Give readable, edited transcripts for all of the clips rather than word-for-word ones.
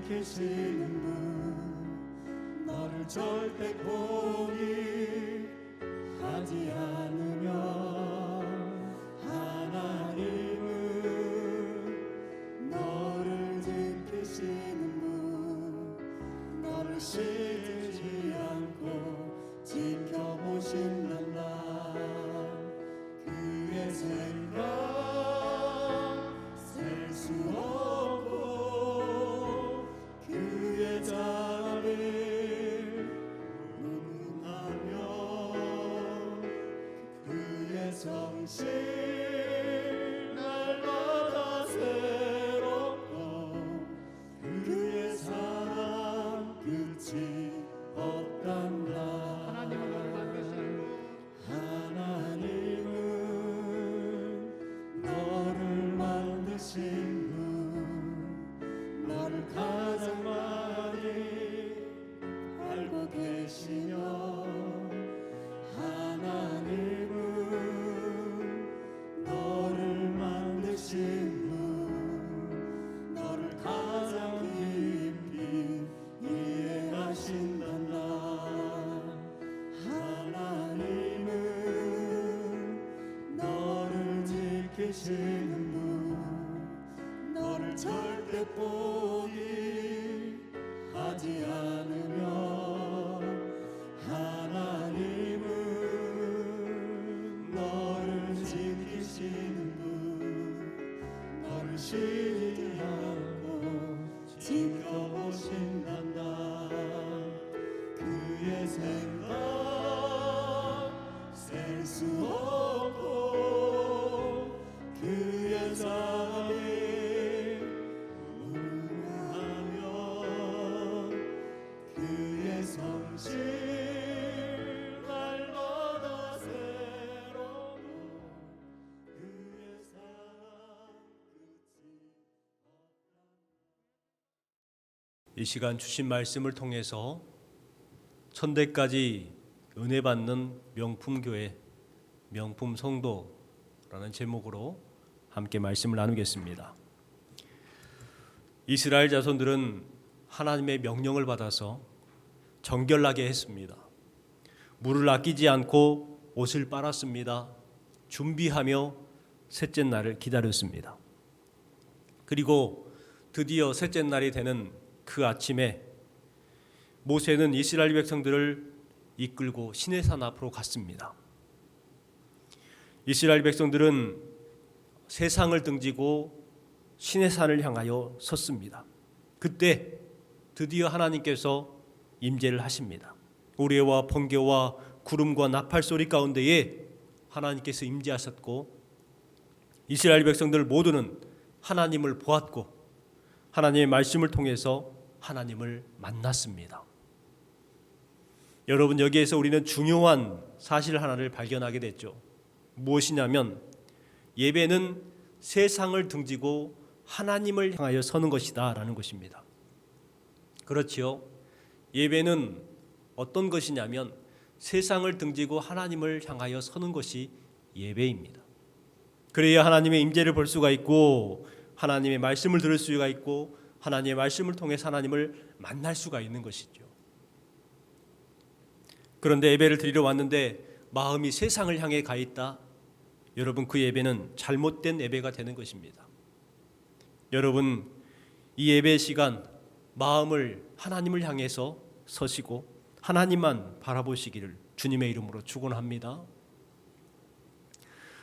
지키시는 분, 너를 절대 포기하지 않으면 하나님은 너를 지키시는 분, 너를 쉬지 않고 지켜보신단다. 그의 생각 셀 수 없고 그의 자비를 무능하며 그의 성실 날마다 새롭고 그의 사랑 끝이 없단다. 하나님은 너를 만드신 분, 너를 가장 많이 알고 계시며 하나님은 너를 만드신 분, 너를 가장 깊이 이해하신단다. 하나님은 너를 지키시는 분, 너를 절대 포기하지 않으며 하나님은 너를 지키시는 분, 너를 쉬지 않고 지켜보신단다. 그의 생각 셀 수 없고 그의 자비 무능하며 그의 성실 날마다 새로워 그의 사랑 끝이 이 시간 주신 말씀을 통해서 천대까지 은혜 받는 명품 교회, 명품 성도라는 제목으로 함께 말씀을 나누겠습니다. 이스라엘 자손들은 하나님의 명령을 받아서 정결나게 했습니다. 물을 아끼지 않고 옷을 빨았습니다. 준비하며 셋째 날을 기다렸습니다. 그리고 드디어 셋째 날이 되는 그 아침에 모세는 이스라엘 백성들을 이끌고 시내산 앞으로 갔습니다. 이스라엘 백성들은 세상을 등지고 시내산을 향하여 섰습니다. 그때 드디어 하나님께서 임재를 하십니다. 우레와 번개와 구름과 나팔 소리 가운데에 하나님께서 임재하셨고 이스라엘 백성들 모두는 하나님을 보았고 하나님의 말씀을 통해서 하나님을 만났습니다. 여러분, 여기에서 우리는 중요한 사실 하나를 발견하게 됐죠. 무엇이냐면 예배는 세상을 등지고 하나님을 향하여 서는 것이다 라는 것입니다. 그렇지요. 예배는 어떤 것이냐면 세상을 등지고 하나님을 향하여 서는 것이 예배입니다. 그래야 하나님의 임재를 볼 수가 있고 하나님의 말씀을 들을 수가 있고 하나님의 말씀을 통해서 하나님을 만날 수가 있는 것이죠. 그런데 예배를 드리러 왔는데 마음이 세상을 향해 가 있다. 여러분, 그 예배는 잘못된 예배가 되는 것입니다. 여러분, 이 예배 시간 마음을 하나님을 향해서 서시고 하나님만 바라보시기를 주님의 이름으로 축원합니다.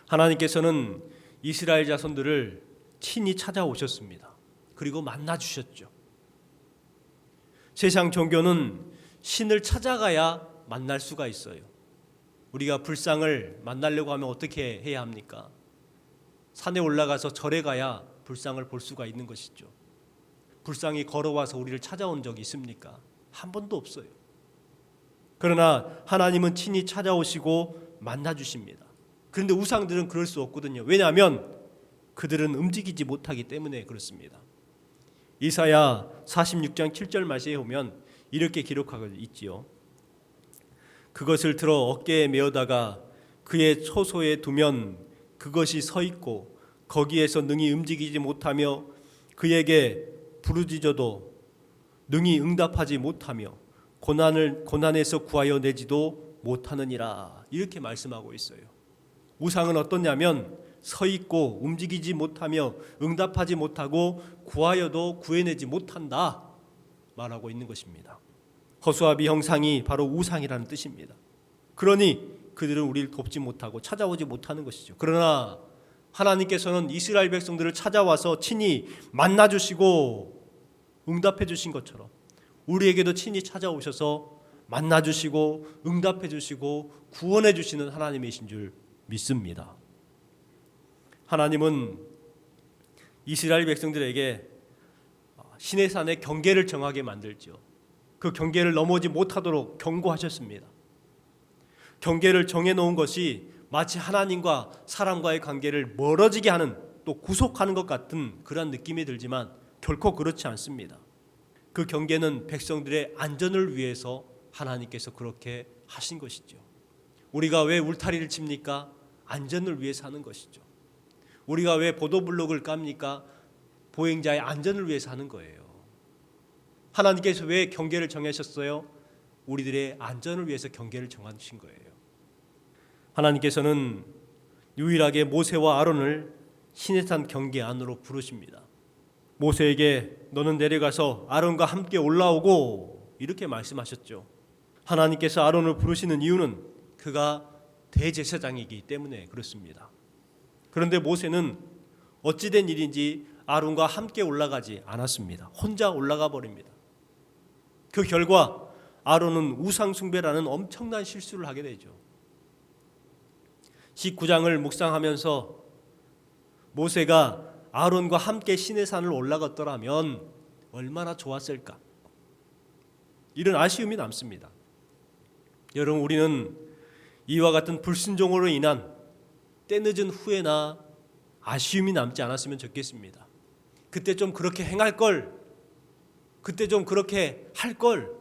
하나님께서는 이스라엘 자손들을 친히 찾아오셨습니다. 그리고 만나 주셨죠. 세상 종교는 신을 찾아가야 만날 수가 있어요. 우리가 불상을 만나려고 하면 어떻게 해야 합니까? 산에 올라가서 절에 가야 불상을 볼 수가 있는 것이죠. 불상이 걸어와서 우리를 찾아온 적이 있습니까? 한 번도 없어요. 그러나 하나님은 친히 찾아오시고 만나 주십니다. 그런데 우상들은 그럴 수 없거든요. 왜냐하면 그들은 움직이지 못하기 때문에 그렇습니다. 이사야 46장 7절 말씀에 보면 이렇게 기록하고 있지요. 그것을 들어 어깨에 메어다가 그의 처소에 두면 그것이 서 있고 거기에서 능히 움직이지 못하며 그에게 부르짖어도 능히 응답하지 못하며 고난에서 구하여 내지도 못하느니라. 이렇게 말씀하고 있어요. 우상은 어떠냐면 서 있고 움직이지 못하며 응답하지 못하고 구하여도 구해내지 못한다 말하고 있는 것입니다. 허수아비 형상이 바로 우상이라는 뜻입니다. 그러니 그들은 우리를 돕지 못하고 찾아오지 못하는 것이죠. 그러나 하나님께서는 이스라엘 백성들을 찾아와서 친히 만나주시고 응답해 주신 것처럼 우리에게도 친히 찾아오셔서 만나주시고 응답해 주시고 구원해 주시는 하나님이신 줄 믿습니다. 하나님은 이스라엘 백성들에게 시내산의 경계를 정하게 만들죠. 그 경계를 넘어오지 못하도록 경고하셨습니다. 경계를 정해놓은 것이 마치 하나님과 사람과의 관계를 멀어지게 하는, 또 구속하는 것 같은 그런 느낌이 들지만 결코 그렇지 않습니다. 그 경계는 백성들의 안전을 위해서 하나님께서 그렇게 하신 것이죠. 우리가 왜 울타리를 칩니까? 안전을 위해서 하는 것이죠. 우리가 왜 보도블록을 깝니까? 보행자의 안전을 위해서 하는 거예요. 하나님께서 왜 경계를 정하셨어요? 우리들의 안전을 위해서 경계를 정하신 거예요. 하나님께서는 유일하게 모세와 아론을 시내산 경계 안으로 부르십니다. 모세에게 너는 내려가서 아론과 함께 올라오고 이렇게 말씀하셨죠. 하나님께서 아론을 부르시는 이유는 그가 대제사장이기 때문에 그렇습니다. 그런데 모세는 어찌된 일인지 아론과 함께 올라가지 않았습니다. 혼자 올라가 버립니다. 그 결과 아론은 우상숭배라는 엄청난 실수를 하게 되죠. 19장을 묵상하면서 모세가 아론과 함께 시내산을 올라갔더라면 얼마나 좋았을까, 이런 아쉬움이 남습니다. 여러분, 우리는 이와 같은 불순종으로 인한 때늦은 후회나 아쉬움이 남지 않았으면 좋겠습니다. 그때 좀 그렇게 행할 걸, 그때 좀 그렇게 할 걸.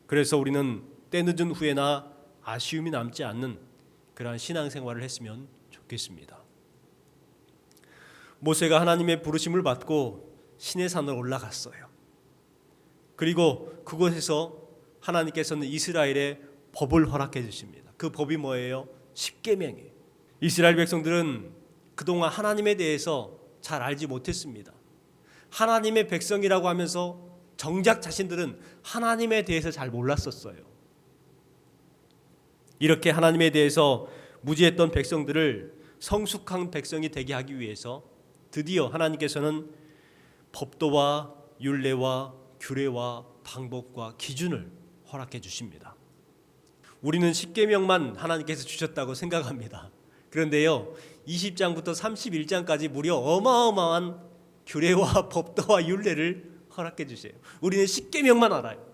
그래서 우리는 때늦은 후회나 아쉬움이 남지 않는 그러한 신앙생활을 했으면 좋겠습니다. 모세가 하나님의 부르심을 받고 시내산으로 올라갔어요. 그리고 그곳에서 하나님께서는 이스라엘의 법을 허락해 주십니다. 그 법이 뭐예요? 십계명이에요. 이스라엘 백성들은 그동안 하나님에 대해서 잘 알지 못했습니다. 하나님의 백성이라고 하면서 정작 자신들은 하나님에 대해서 잘 몰랐었어요. 이렇게 하나님에 대해서 무지했던 백성들을 성숙한 백성이 되게 하기 위해서 드디어 하나님께서는 법도와 율례와 규례와 방법과 기준을 허락해 주십니다. 우리는 십계명만 하나님께서 주셨다고 생각합니다. 그런데요, 20장부터 31장까지 무려 어마어마한 규례와 법도와 율례를 허락해 주세요. 우리는 십계명만 알아요.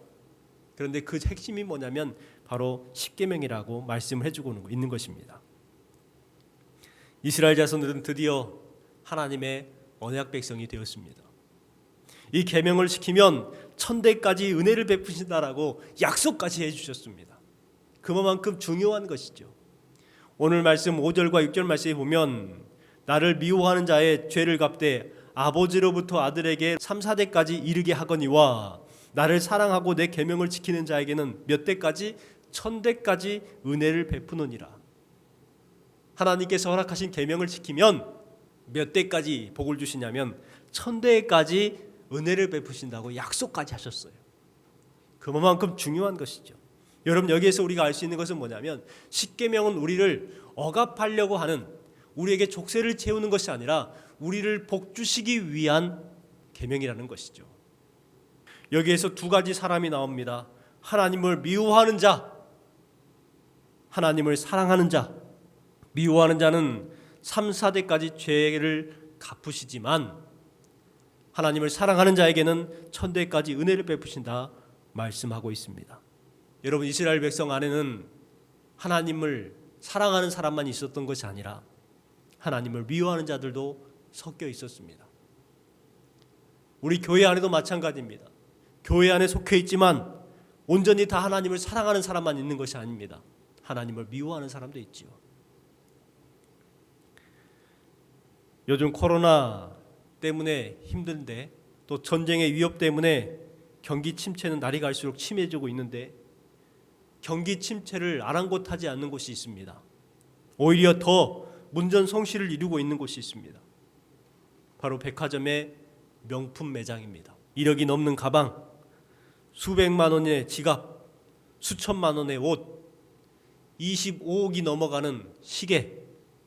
그런데 그 핵심이 뭐냐면 바로 십계명이라고 말씀을 해주고 있는 것입니다. 이스라엘 자손들은 드디어 하나님의 언약 백성이 되었습니다. 이 계명을 지키면 천대까지 은혜를 베푸신다라고 약속까지 해주셨습니다. 그만큼 중요한 것이죠. 오늘 말씀 5절과 6절 말씀에 보면 나를 미워하는 자의 죄를 갚되 아버지로부터 아들에게 3, 4대까지 이르게 하거니와 나를 사랑하고 내 계명을 지키는 자에게는 몇 대까지? 1000대까지 은혜를 베푸느니라. 하나님께서 허락하신 계명을 지키면 몇 대까지 복을 주시냐면 1000대까지 은혜를 베푸신다고 약속까지 하셨어요. 그만큼 중요한 것이죠. 여러분, 여기에서 우리가 알 수 있는 것은 뭐냐면 십계명은 우리를 억압하려고 하는, 우리에게 족쇄를 채우는 것이 아니라 우리를 복 주시기 위한 계명이라는 것이죠. 여기에서 두 가지 사람이 나옵니다. 하나님을 미워하는 자, 하나님을 사랑하는 자. 미워하는 자는 3, 4대까지 죄를 갚으시지만 하나님을 사랑하는 자에게는 1000대까지 은혜를 베푸신다 말씀하고 있습니다. 여러분, 이스라엘 백성 안에는 하나님을 사랑하는 사람만 있었던 것이 아니라 하나님을 미워하는 자들도 섞여 있었습니다. 우리 교회 안에도 마찬가지입니다. 교회 안에 속해 있지만 온전히 다 하나님을 사랑하는 사람만 있는 것이 아닙니다. 하나님을 미워하는 사람도 있지요. 요즘 코로나 때문에 힘든데, 또 전쟁의 위협 때문에 경기 침체는 날이 갈수록 심해지고 있는데 경기 침체를 아랑곳하지 않는 곳이 있습니다. 오히려 더 문전성시를 이루고 있는 곳이 있습니다. 바로 백화점의 명품 매장입니다. 1억이 넘는 가방, 수백만 원의 지갑, 수천만 원의 옷, 25억이 넘어가는 시계,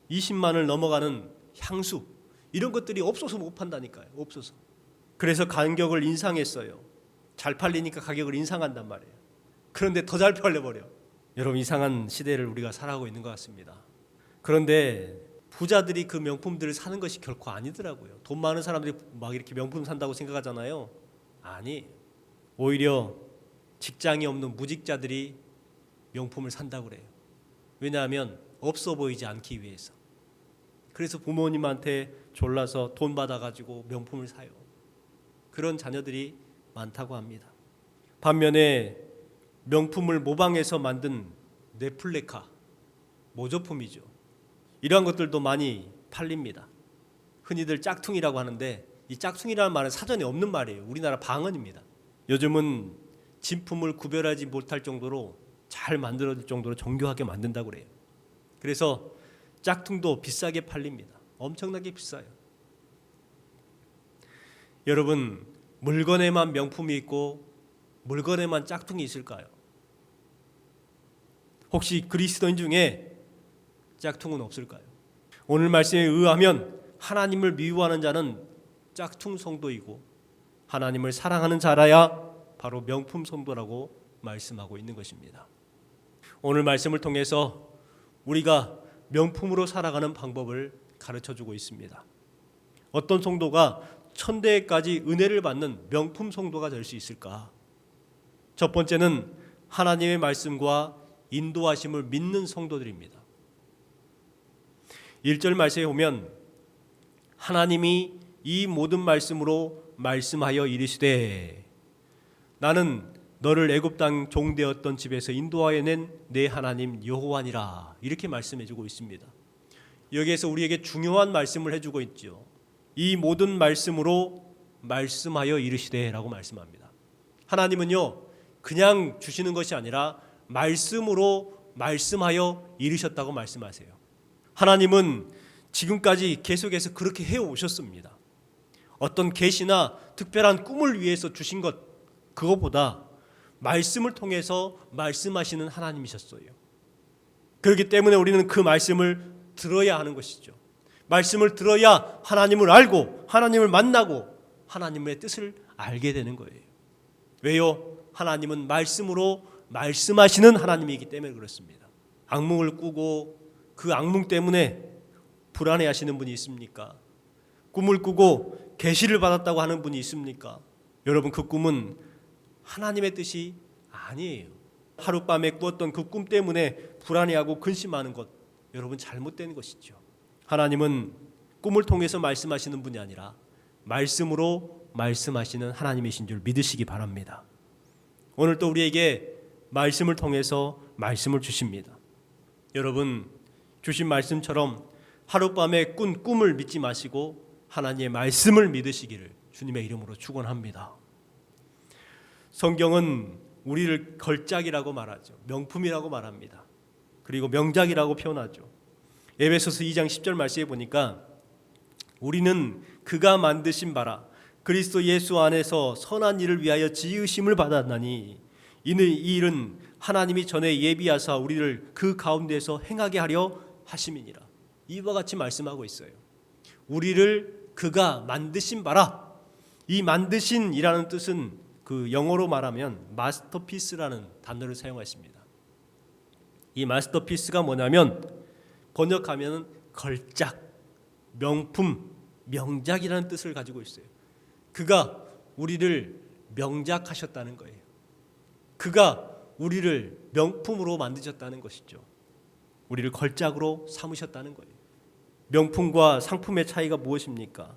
20만을 넘어가는 향수, 이런 것들이 없어서 못 판다니까요. 없어서. 그래서 가격을 인상했어요. 잘 팔리니까 가격을 인상한단 말이에요. 그런데 더 잘 팔려버려. 여러분, 이상한 시대를 우리가 살아가고 있는 것 같습니다. 그런데 부자들이 그 명품들을 사는 것이 결코 아니더라고요. 돈 많은 사람들이 막 이렇게 명품 산다고 생각하잖아요. 아니, 오히려 직장이 없는 무직자들이 명품을 산다고 그래요. 왜냐하면 없어 보이지 않기 위해서. 그래서 부모님한테 졸라서 돈 받아가지고 명품을 사요. 그런 자녀들이 많다고 합니다. 반면에 명품을 모방해서 만든 레플리카, 모조품이죠. 이러한 것들도 많이 팔립니다. 흔히들 짝퉁이라고 하는데 이 짝퉁이라는 말은 사전에 없는 말이에요. 우리나라 방언입니다. 요즘은 진품을 구별하지 못할 정도로 잘 만들어질 정도로 정교하게 만든다고 그래요. 그래서 짝퉁도 비싸게 팔립니다. 엄청나게 비싸요. 여러분, 물건에만 명품이 있고 물건에만 짝퉁이 있을까요? 혹시 그리스도인 중에 짝퉁은 없을까요? 오늘 말씀에 의하면 하나님을 미워하는 자는 짝퉁 성도이고 하나님을 사랑하는 자라야 바로 명품 성도라고 말씀하고 있는 것입니다. 오늘 말씀을 통해서 우리가 명품으로 살아가는 방법을 가르쳐주고 있습니다. 어떤 성도가 천대까지 은혜를 받는 명품 성도가 될 수 있을까? 첫 번째는 하나님의 말씀과 인도하심을 믿는 성도들입니다. 1절 말씀에 보면 하나님이 이 모든 말씀으로 말씀하여 이르시되 나는 너를 애굽 땅 종되었던 집에서 인도하여 낸 내 하나님 여호와니라, 이렇게 말씀해주고 있습니다. 여기에서 우리에게 중요한 말씀을 해주고 있죠. 이 모든 말씀으로 말씀하여 이르시되라고 말씀합니다. 하나님은요, 그냥 주시는 것이 아니라 말씀으로 말씀하여 이르셨다고 말씀하세요. 하나님은 지금까지 계속해서 그렇게 해오셨습니다. 어떤 계시나 특별한 꿈을 위해서 주신 것, 그것보다 말씀을 통해서 말씀하시는 하나님이셨어요. 그렇기 때문에 우리는 그 말씀을 들어야 하는 것이죠. 말씀을 들어야 하나님을 알고 하나님을 만나고 하나님의 뜻을 알게 되는 거예요. 왜요? 하나님은 말씀으로 말씀하시는 하나님이기 때문에 그렇습니다. 악몽을 꾸고 그 악몽 때문에 불안해하시는 분이 있습니까? 꿈을 꾸고 계시를 받았다고 하는 분이 있습니까? 여러분, 그 꿈은 하나님의 뜻이 아니에요. 하룻밤에 꾸었던 그 꿈 때문에 불안해하고 근심하는 것, 여러분 잘못된 것이죠. 하나님은 꿈을 통해서 말씀하시는 분이 아니라 말씀으로 말씀하시는 하나님이신 줄 믿으시기 바랍니다. 오늘 또 우리에게 말씀을 통해서 말씀을 주십니다. 여러분, 주신 말씀처럼 하룻밤에 꾼 꿈을 믿지 마시고 하나님의 말씀을 믿으시기를 주님의 이름으로 축원합니다. 성경은 우리를 걸작이라고 말하죠. 명품이라고 말합니다. 그리고 명작이라고 표현하죠. 에베소서 2장 10절 말씀에 보니까 우리는 그가 만드신 바라 그리스도 예수 안에서 선한 일을 위하여 지으심을 받았나니 이는 이 일은 하나님이 전에 예비하사 우리를 그 가운데서 행하게 하려 하심이니라. 이와 같이 말씀하고 있어요. 우리를 그가 만드신 바라. 이 만드신이라는 뜻은 그 영어로 말하면 마스터피스라는 단어를 사용했습니다. 이 마스터피스가 뭐냐면 번역하면 걸작, 명품, 명작이라는 뜻을 가지고 있어요. 그가 우리를 명작하셨다는 거예요. 그가 우리를 명품으로 만드셨다는 것이죠. 우리를 걸작으로 삼으셨다는 거예요. 명품과 상품의 차이가 무엇입니까?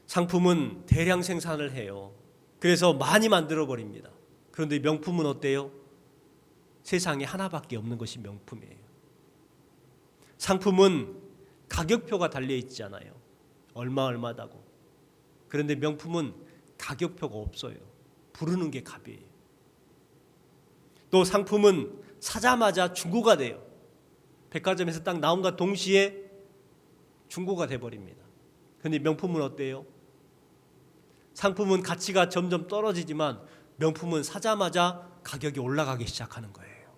상품은 대량 생산을 해요. 그래서 많이 만들어 버립니다. 그런데 명품은 어때요? 세상에 하나밖에 없는 것이 명품이에요. 상품은 가격표가 달려 있잖아요. 얼마다고. 그런데 명품은 가격표가 없어요. 부르는 게 값이에요. 또 상품은 사자마자 중고가 돼요. 백화점에서 딱 나온과 동시에 중고가 돼버립니다. 그런데 명품은 어때요? 상품은 가치가 점점 떨어지지만 명품은 사자마자 가격이 올라가기 시작하는 거예요.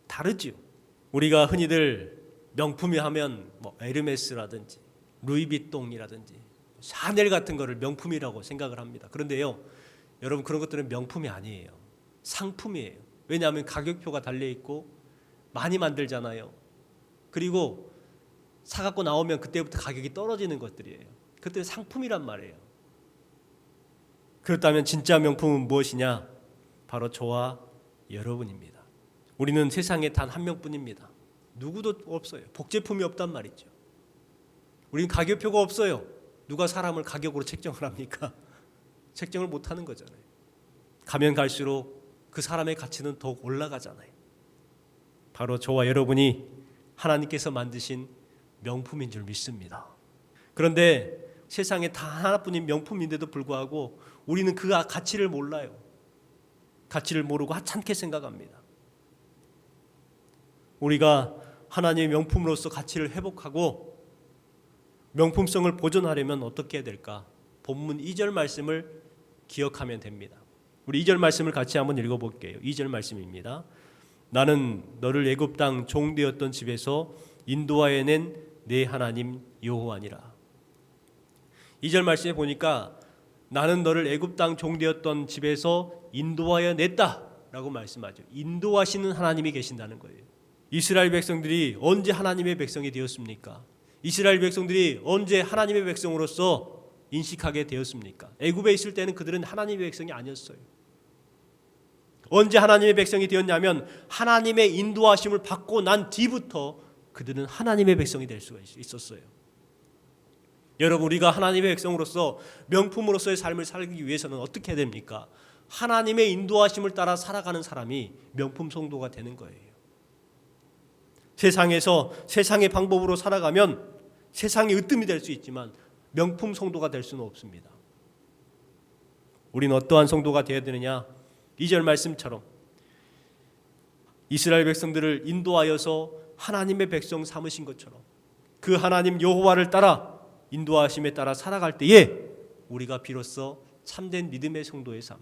다르죠. 우리가 흔히들 명품이 하면 뭐 에르메스라든지 루이비통이라든지 샤넬 같은 거를 명품이라고 생각을 합니다. 그런데요, 여러분 그런 것들은 명품이 아니에요. 상품이에요. 왜냐하면 가격표가 달려 있고 많이 만들잖아요. 그리고 사갖고 나오면 그때부터 가격이 떨어지는 것들이에요. 그때 상품이란 말이에요. 그렇다면 진짜 명품은 무엇이냐? 바로 저와 여러분입니다. 우리는 세상에 단 한 명뿐입니다. 누구도 없어요. 복제품이 없단 말이죠. 우리는 가격표가 없어요. 누가 사람을 가격으로 책정을 합니까? 책정을 못하는 거잖아요. 가면 갈수록 그 사람의 가치는 더욱 올라가잖아요. 바로 저와 여러분이 하나님께서 만드신 명품인 줄 믿습니다. 그런데 세상에 다 하나뿐인 명품인데도 불구하고 우리는 그 가치를 몰라요. 가치를 모르고 하찮게 생각합니다. 우리가 하나님의 명품으로서 가치를 회복하고 명품성을 보존하려면 어떻게 해야 될까? 본문 2절 말씀을 기억하면 됩니다. 우리 2절 말씀을 같이 한번 읽어볼게요. 2절 말씀입니다. 나는 너를 애굽 땅 종되었던 집에서 인도하여 낸 내 하나님 여호와니라. 2절 말씀에 보니까 나는 너를 애굽 땅 종되었던 집에서 인도하여 냈다라고 말씀하죠. 인도하시는 하나님이 계신다는 거예요. 이스라엘 백성들이 언제 하나님의 백성이 되었습니까? 이스라엘 백성들이 언제 하나님의 백성으로서 인식하게 되었습니까? 애굽에 있을 때는 그들은 하나님의 백성이 아니었어요. 언제 하나님의 백성이 되었냐면 하나님의 인도하심을 받고 난 뒤부터 그들은 하나님의 백성이 될 수가 있었어요. 여러분, 우리가 하나님의 백성으로서 명품으로서의 삶을 살기 위해서는 어떻게 해야 됩니까? 하나님의 인도하심을 따라 살아가는 사람이 명품 성도가 되는 거예요. 세상에서 세상의 방법으로 살아가면 세상의 으뜸이 될 수 있지만 명품 성도가 될 수는 없습니다. 우리는 어떠한 성도가 되어야 되느냐? 2절 말씀처럼 이스라엘 백성들을 인도하여서 하나님의 백성 삼으신 것처럼 그 하나님 여호와를 따라 인도하심에 따라 살아갈 때에 우리가 비로소 참된 믿음의 성도의 삶,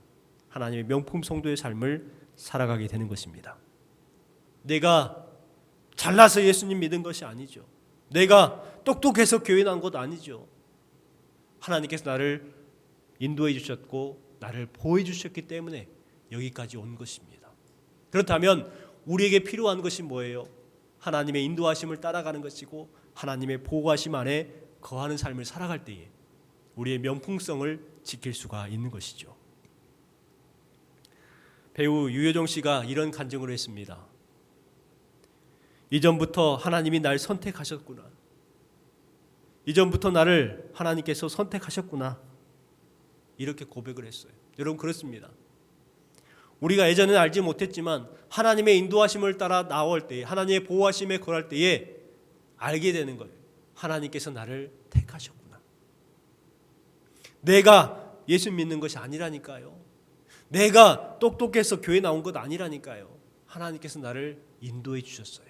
하나님의 명품 성도의 삶을 살아가게 되는 것입니다. 내가 잘나서 예수님 믿은 것이 아니죠. 내가 똑똑해서 교회 나온 것 아니죠. 하나님께서 나를 인도해 주셨고 나를 보호해 주셨기 때문에 여기까지 온 것입니다. 그렇다면 우리에게 필요한 것이 뭐예요? 하나님의 인도하심을 따라가는 것이고 하나님의 보호하심 안에 거하는 삶을 살아갈 때에 우리의 명품성을 지킬 수가 있는 것이죠. 배우 유효정 씨가 이런 간증을 했습니다. 이전부터 하나님이 날 선택하셨구나. 이전부터 나를 하나님께서 선택하셨구나. 이렇게 고백을 했어요. 여러분, 그렇습니다. 우리가 예전에는 알지 못했지만 하나님의 인도하심을 따라 나올 때에, 하나님의 보호하심에 거할 때에 알게 되는 거예요. 하나님께서 나를 택하셨구나. 내가 예수 믿는 것이 아니라니까요. 내가 똑똑해서 교회 나온 것 아니라니까요. 하나님께서 나를 인도해 주셨어요.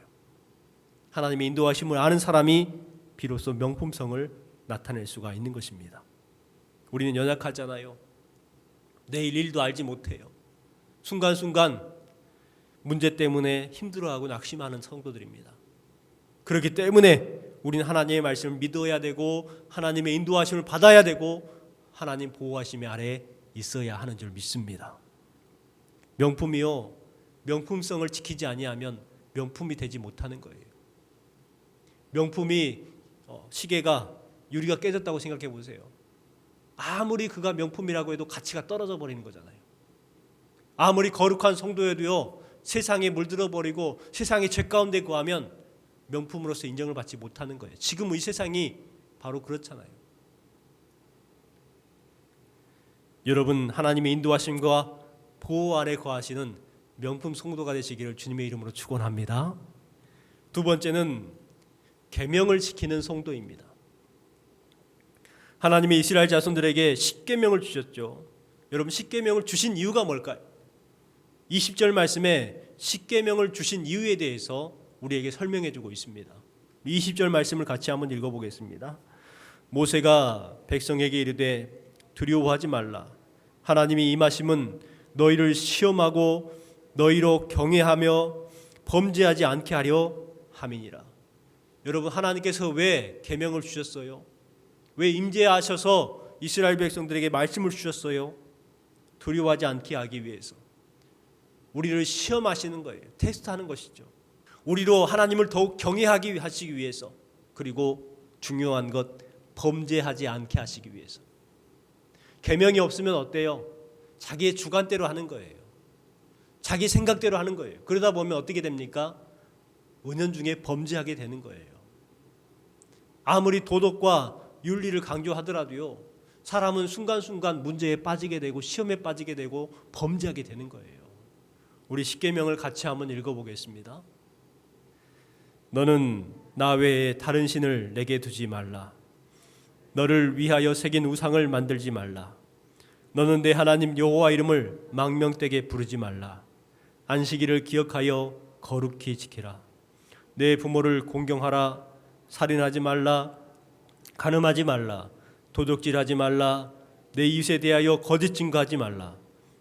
하나님의 인도하심을 아는 사람이 비로소 명품성을 나타낼 수가 있는 것입니다. 우리는 연약하잖아요. 내일 일도 알지 못해요. 순간순간 문제 때문에 힘들어하고 낙심하는 성도들입니다. 그렇기 때문에 우리는 하나님의 말씀을 믿어야 되고 하나님의 인도하심을 받아야 되고 하나님 보호하심의 아래 있어야 하는 줄 믿습니다. 명품이요, 명품성을 지키지 아니하면 명품이 되지 못하는 거예요. 명품이 시계가 유리가 깨졌다고 생각해 보세요. 아무리 그가 명품이라고 해도 가치가 떨어져 버리는 거잖아요. 아무리 거룩한 성도여도요, 세상에 물들어 버리고 세상의 죄 가운데 거하면 명품으로서 인정을 받지 못하는 거예요. 지금 이 세상이 바로 그렇잖아요. 여러분, 하나님의 인도하심과 보호 아래 거하시는 명품 성도가 되시기를 주님의 이름으로 축원합니다. 두 번째는 계명을 지키는 성도입니다. 하나님이 이스라엘 자손들에게 10계명을 주셨죠. 여러분 십계명을 주신 이유가 뭘까요? 20절 말씀에 십계명을 주신 이유에 대해서 우리에게 설명해 주고 있습니다. 20절 말씀을 같이 한번 읽어보겠습니다. 모세가 백성에게 이르되 두려워하지 말라. 하나님이 임하심은 너희를 시험하고 너희로 경외하며 범죄하지 않게 하려 함이니라. 여러분, 하나님께서 왜 계명을 주셨어요? 왜 임재하셔서 이스라엘 백성들에게 말씀을 주셨어요? 두려워하지 않게 하기 위해서. 우리를 시험하시는 거예요. 테스트하는 것이죠. 우리로 하나님을 더욱 경외하게 하시기 위해서, 그리고 중요한 것 범죄하지 않게 하시기 위해서. 계명이 없으면 어때요? 자기의 주관대로 하는 거예요. 자기 생각대로 하는 거예요. 그러다 보면 어떻게 됩니까? 은연중에 범죄하게 되는 거예요. 아무리 도덕과 윤리를 강조하더라도요, 사람은 순간순간 문제에 빠지게 되고 시험에 빠지게 되고 범죄하게 되는 거예요. 우리 십계명을 같이 한번 읽어보겠습니다. 너는 나 외에 다른 신을 내게 두지 말라. 너를 위하여 새긴 우상을 만들지 말라. 너는 내 하나님 여호와 이름을 망명되게 부르지 말라. 안식일을 기억하여 거룩히 지키라. 내 부모를 공경하라. 살인하지 말라. 간음하지 말라. 도둑질하지 말라. 내 이웃에 대하여 거짓 증거하지 말라.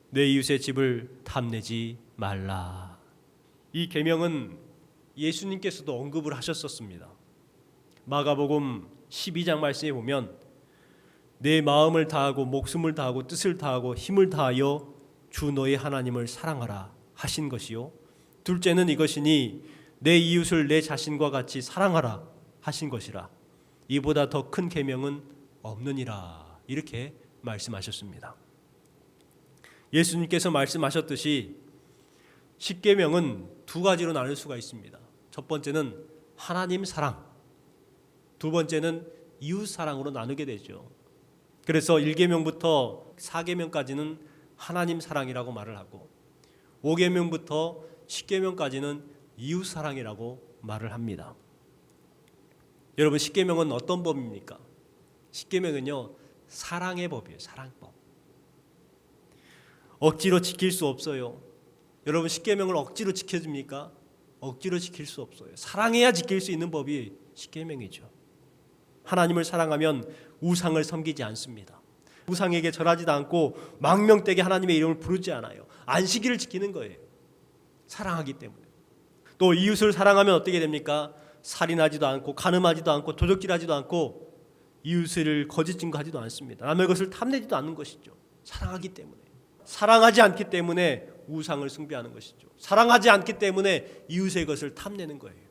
내 이웃의 집을 탐내지 말라. 이 계명은 예수님께서도 언급을 하셨었습니다. 마가복음 12장 말씀에 보면 내 마음을 다하고 목숨을 다하고 뜻을 다하고 힘을 다하여 주 너의 하나님을 사랑하라 하신 것이요, 둘째는 이것이니 내 이웃을 내 자신과 같이 사랑하라 하신 것이라. 이보다 더 큰 계명은 없느니라. 이렇게 말씀하셨습니다. 예수님께서 말씀하셨듯이 십계명은 두 가지로 나눌 수가 있습니다. 첫 번째는 하나님 사랑, 두 번째는 이웃 사랑으로 나누게 되죠. 그래서 1계명부터 4계명까지는 하나님 사랑이라고 말을 하고 5계명부터 10계명까지는 이웃 사랑이라고 말을 합니다. 여러분, 십계명은 어떤 법입니까? 십계명은요, 사랑의 법이에요. 사랑법. 억지로 지킬 수 없어요. 여러분, 십계명을 억지로 지켜줍니까? 억지로 지킬 수 없어요. 사랑해야 지킬 수 있는 법이 십계명이죠. 하나님을 사랑하면 우상을 섬기지 않습니다. 우상에게 절하지도 않고 망명되게 하나님의 이름을 부르지 않아요. 안식일을 지키는 거예요. 사랑하기 때문에. 또 이웃을 사랑하면 어떻게 됩니까? 살인하지도 않고 간음하지도 않고 도둑질하지도 않고 이웃을 거짓 증거하지도 않습니다. 남의 것을 탐내지도 않는 것이죠. 사랑하기 때문에. 사랑하지 않기 때문에 우상을 숭배하는 것이죠. 사랑하지 않기 때문에 이웃의 것을 탐내는 거예요.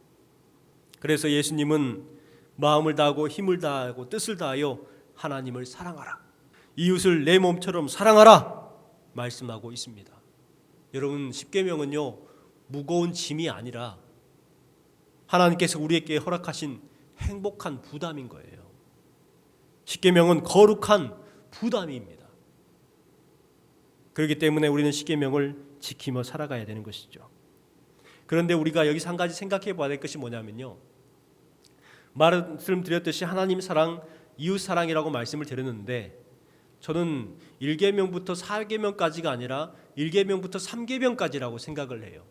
그래서 예수님은 마음을 다하고 힘을 다하고 뜻을 다하여 하나님을 사랑하라, 이웃을 내 몸처럼 사랑하라 말씀하고 있습니다. 여러분, 십계명은요, 무거운 짐이 아니라 하나님께서 우리에게 허락하신 행복한 부담인 거예요. 십계명은 거룩한 부담입니다. 그렇기 때문에 우리는 십계명을 지키며 살아가야 되는 것이죠. 그런데 우리가 여기서 한 가지 생각해 봐야 될 것이 뭐냐면요, 말씀드렸듯이 하나님 사랑, 이웃 사랑이라고 말씀을 드렸는데 저는 1계명부터 4계명까지가 아니라 1계명부터 3계명까지라고 생각을 해요.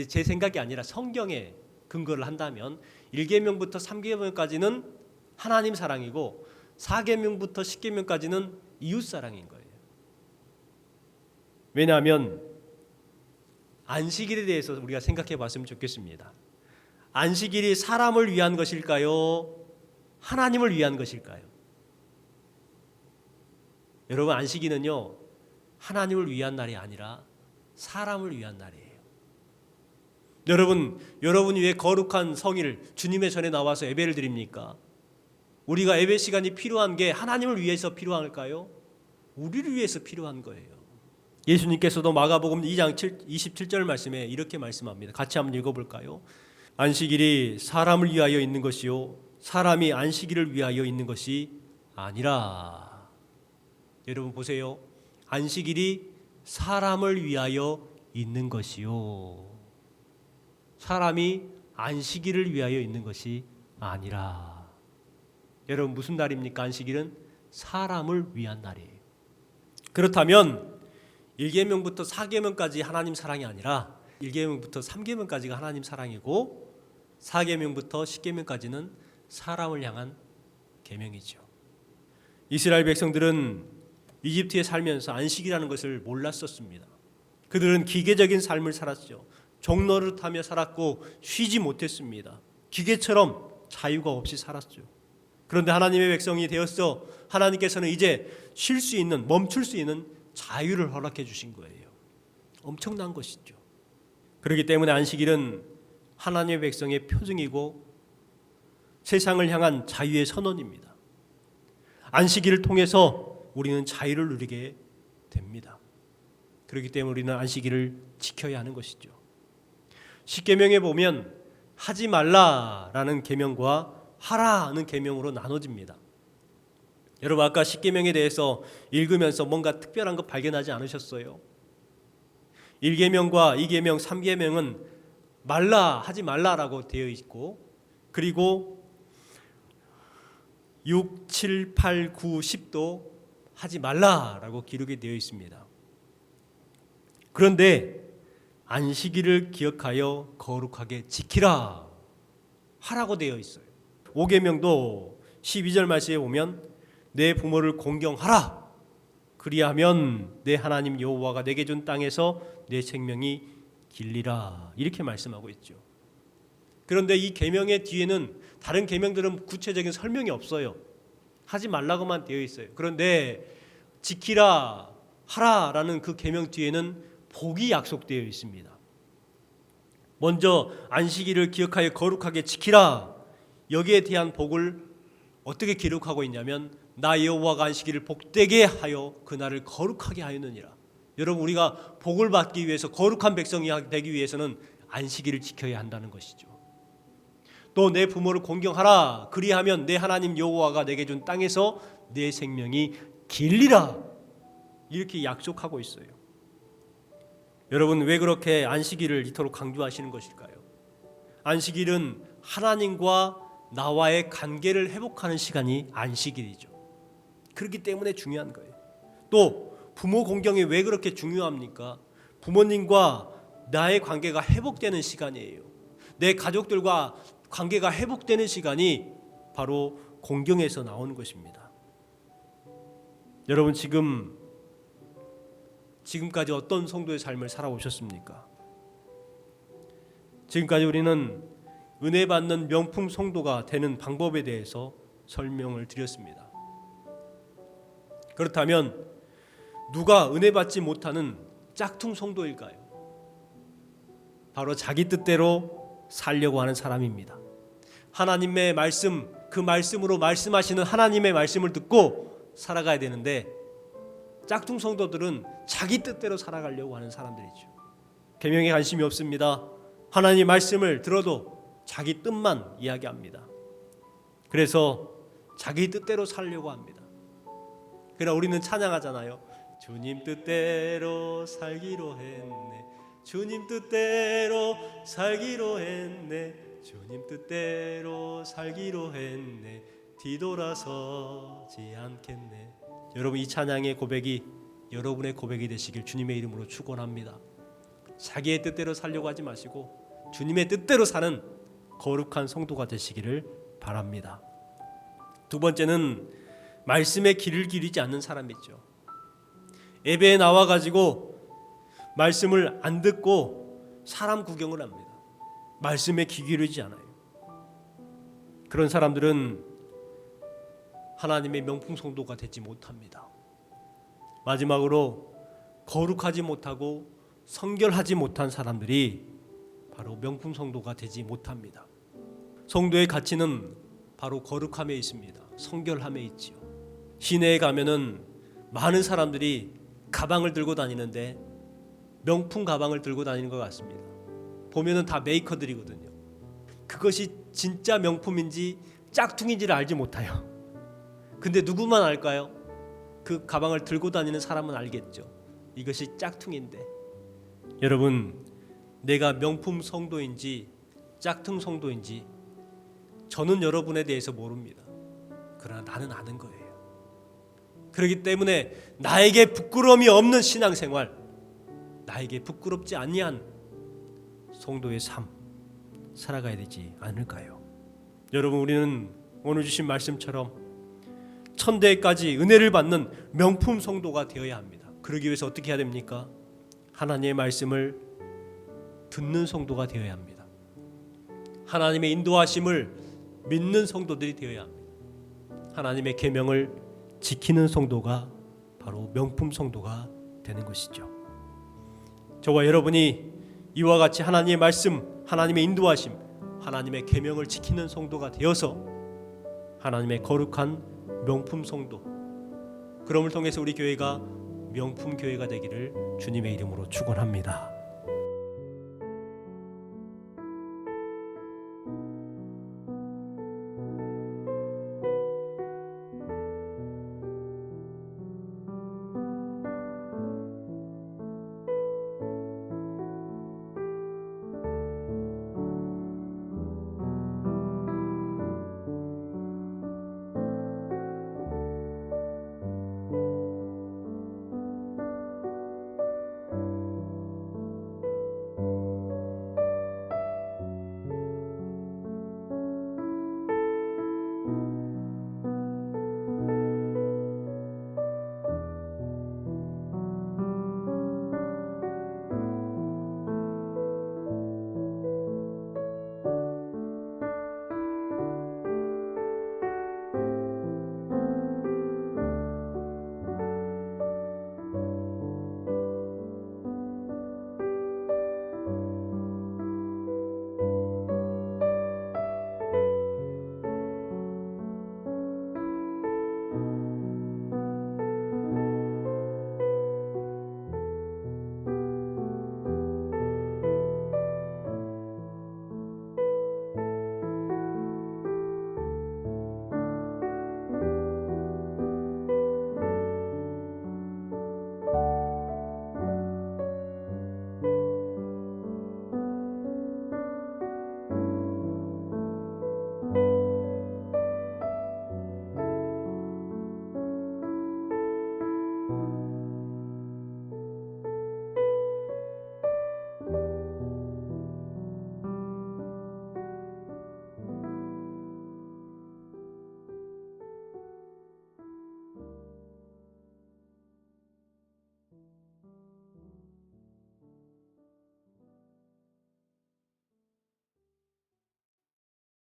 제 생각이 아니라 성경에 근거를 한다면 1계명부터 3계명까지는 하나님 사랑이고 4계명부터 10계명까지는 이웃 사랑인 거예요. 왜냐하면 안식일에 대해서 우리가 생각해 봤으면 좋겠습니다. 안식일이 사람을 위한 것일까요? 하나님을 위한 것일까요? 여러분, 안식일은요, 하나님을 위한 날이 아니라 사람을 위한 날이에요. 여러분이 왜 거룩한 성일 주님의 전에 나와서 예배를 드립니까? 우리가 예배 시간이 필요한 게 하나님을 위해서 필요할까요? 우리를 위해서 필요한 거예요. 예수님께서도 마가복음 2장 27절 말씀에 이렇게 말씀합니다. 같이 한번 읽어볼까요? 안식일이 사람을 위하여 있는 것이요 사람이 안식일을 위하여 있는 것이 아니라. 여러분 보세요. 안식일이 사람을 위하여 있는 것이요 사람이 안식일을 위하여 있는 것이 아니라. 여러분, 무슨 날입니까? 안식일은 사람을 위한 날이에요. 그렇다면 1계명부터 4계명까지 하나님 사랑이 아니라 1계명부터 3계명까지가 하나님 사랑이고 4계명부터 10계명까지는 사람을 향한 계명이죠. 이스라엘 백성들은 이집트에 살면서 안식이라는 것을 몰랐었습니다. 그들은 기계적인 삶을 살았죠. 종노릇하며 살았고 쉬지 못했습니다. 기계처럼 자유가 없이 살았죠. 그런데 하나님의 백성이 되었어 하나님께서는 이제 쉴 수 있는, 멈출 수 있는 자유를 허락해 주신 거예요. 엄청난 것이죠. 그렇기 때문에 안식일은 하나님의 백성의 표징이고 세상을 향한 자유의 선언입니다. 안식일을 통해서 우리는 자유를 누리게 됩니다. 그렇기 때문에 우리는 안식일을 지켜야 하는 것이죠. 십계명에 보면 하지 말라라는 계명과 하라는 계명으로 나눠집니다. 여러분 아까 십계명에 대해서 읽으면서 뭔가 특별한 것 발견하지 않으셨어요? 1계명과 2계명, 3계명은 말라, 하지 말라라고 되어 있고 그리고 6, 7, 8, 9, 10도 하지 말라라고 기록이 되어 있습니다. 그런데 안식일을 기억하여 거룩하게 지키라 하라고 되어 있어요. 5계명도 12절 말씀에 보면 내 부모를 공경하라 그리하면 내 하나님 여호와가 내게 준 땅에서 내 생명이 길리라 이렇게 말씀하고 있죠. 그런데 이 계명의 뒤에는 다른 계명들은 구체적인 설명이 없어요. 하지 말라고만 되어 있어요. 그런데 지키라 하라라는 그 계명 뒤에는 복이 약속되어 있습니다. 먼저 안식일을 기억하여 거룩하게 지키라. 여기에 대한 복을 어떻게 기록하고 있냐면 나 여호와가 안식일을 복되게 하여 그날을 거룩하게 하였느니라. 여러분 우리가 복을 받기 위해서 거룩한 백성이 되기 위해서는 안식일을 지켜야 한다는 것이죠. 또 내 부모를 공경하라 그리하면 내 하나님 여호와가 내게 준 땅에서 내 생명이 길리라 이렇게 약속하고 있어요. 여러분 왜 그렇게 안식일을 이토록 강조하시는 것일까요? 안식일은 하나님과 나와의 관계를 회복하는 시간이 안식일이죠. 그렇기 때문에 중요한 거예요. 또 부모 공경이 왜 그렇게 중요합니까? 부모님과 나의 관계가 회복되는 시간이에요. 내 가족들과 관계가 회복되는 시간이 바로 공경에서 나오는 것입니다. 여러분 지금까지 어떤 성도의 삶을 살아오셨습니까? 지금까지 우리는 은혜 받는 명품 성도가 되는 방법에 대해서 설명을 드렸습니다. 그렇다면 누가 은혜 받지 못하는 짝퉁 성도일까요? 바로 자기 뜻대로 살려고 하는 사람입니다. 하나님의 말씀, 그 말씀으로 말씀하시는 하나님의 말씀을 듣고 살아가야 되는데 짝퉁 성도들은 자기 뜻대로 살아가려고 하는 사람들이죠. 계명에 관심이 없습니다. 하나님 말씀을 들어도 자기 뜻만 이야기합니다. 그래서 자기 뜻대로 살려고 합니다. 그러나 우리는 찬양하잖아요. 주님 뜻대로 살기로 했네. 주님 뜻대로 살기로 했네. 주님 뜻대로 살기로 했네. 뒤돌아서지 않겠네. 여러분 이 찬양의 고백이 여러분의 고백이 되시길 주님의 이름으로 축원합니다. 자기의 뜻대로 살려고 하지 마시고 주님의 뜻대로 사는 거룩한 성도가 되시기를 바랍니다. 두 번째는 말씀의 길을 기르지 않는 사람이죠. 예배에 나와가지고 말씀을 안 듣고 사람 구경을 합니다. 말씀에 귀 기르지 않아요. 그런 사람들은 하나님의 명품 성도가 되지 못합니다. 마지막으로 거룩하지 못하고 성결하지 못한 사람들이 바로 명품 성도가 되지 못합니다. 성도의 가치는 바로 거룩함에 있습니다. 성결함에 있지요. 시내에 가면은 많은 사람들이 가방을 들고 다니는데 명품 가방을 들고 다니는 것 같습니다. 보면은 다 메이커들이거든요. 그것이 진짜 명품인지 짝퉁인지를 알지 못해요. 근데 누구만 알까요? 그 가방을 들고 다니는 사람은 알겠죠. 이것이 짝퉁인데. 여러분, 내가 명품 성도인지 짝퉁 성도인지 저는 여러분에 대해서 모릅니다. 그러나 나는 아는 거예요. 그렇기 때문에 나에게 부끄러움이 없는 신앙생활, 나에게 부끄럽지 아니한 성도의 삶 살아가야 되지 않을까요? 여러분, 우리는 오늘 주신 말씀처럼 천대까지 은혜를 받는 명품 성도가 되어야 합니다. 그러기 위해서 어떻게 해야 됩니까? 하나님의 말씀을 듣는 성도가 되어야 합니다. 하나님의 인도하심을 믿는 성도들이 되어야 합니다. 하나님의 계명을 지키는 성도가 바로 명품 성도가 되는 것이죠. 저와 여러분이 이와 같이 하나님의 말씀, 하나님의 인도하심, 하나님의 계명을 지키는 성도가 되어서 하나님의 거룩한 명품 성도, 그럼을 통해서 우리 교회가 명품 교회가 되기를 주님의 이름으로 축원합니다.